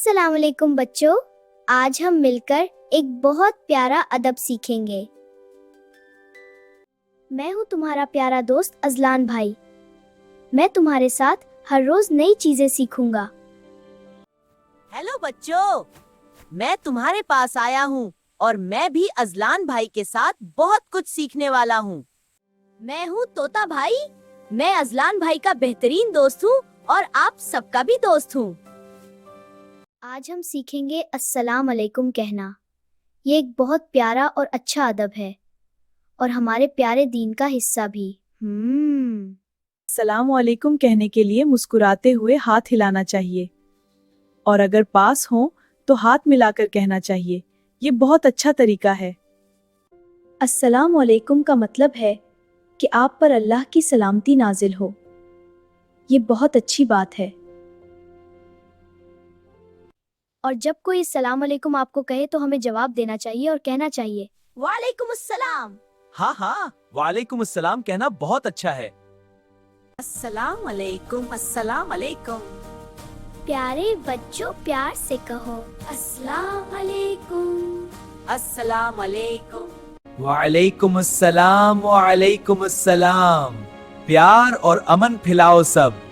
अस्सलाम वालेकुम बच्चों, आज हम मिलकर एक बहुत प्यारा अदब सीखेंगे। मैं हूँ तुम्हारा प्यारा दोस्त अजलान भाई। मैं तुम्हारे साथ हर रोज नई चीजें सीखूंगा। हेलो बच्चों, मैं तुम्हारे पास आया हूँ और मैं भी अजलान भाई के साथ बहुत कुछ सीखने वाला हूँ। मैं हूँ तोता भाई। मैं अजलान भाई का बेहतरीन दोस्त हूँ और आप सबका भी दोस्त हूँ। आज हम सीखेंगे अस्सलाम वालेकुम कहना। ये एक बहुत प्यारा और अच्छा अदब है और हमारे प्यारे दीन का हिस्सा भी। सलाम वालेकुम कहने के लिए मुस्कुराते हुए हाथ हिलाना चाहिए और अगर पास हो तो हाथ मिलाकर कहना चाहिए। ये बहुत अच्छा तरीका है। अस्सलाम वालेकुम का मतलब है कि आप पर अल्लाह की सलामती नाजिल हो। ये बहुत अच्छी बात है। और जब कोई सलाम वालेकुम आपको कहे तो हमें जवाब देना चाहिए और कहना चाहिए वालेकुम अस्सलाम। हाँ, वालेकुम अस्सलाम कहना बहुत अच्छा है। अस्सलाम वालेकुम, अस्सलाम वालेकुम। प्यारे बच्चों, प्यार से कहो अस्सलाम वालेकुम। अस्सलाम वालेकुम। वालेकुम अस्सलाम। प्यार और अमन फैलाओ सब।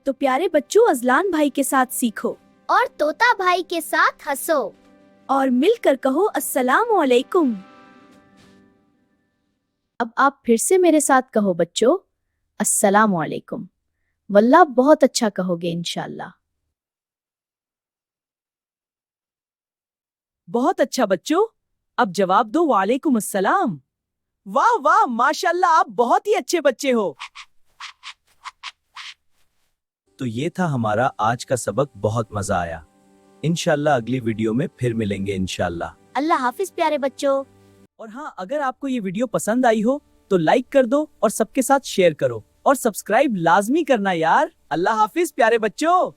तो प्यारे बच्चों, अजलान भाई के साथ सीखो और तोता भाई के साथ हंसो और मिलकर कहो अस्सलाम वालेकुम। अब आप फिर से मेरे साथ कहो बच्चों, अस्सलाम वालेकुम। वल्लाह बहुत अच्छा कहोगे इंशाल्लाह। बहुत अच्छा बच्चों, अब जवाब दो वालेकुम अस्सलाम। वाह वाह, माशाल्लाह, आप बहुत ही अच्छे बच्चे हो। तो ये था हमारा आज का सबक, बहुत मजा आया। इंशाल्लाह अगली वीडियो में फिर मिलेंगे इंशाल्लाह। अल्लाह हाफिज प्यारे बच्चों। और हाँ, अगर आपको ये वीडियो पसंद आई हो तो लाइक कर दो और सबके साथ शेयर करो और सब्सक्राइब लाजमी करना यार। अल्लाह हाफिज प्यारे बच्चों।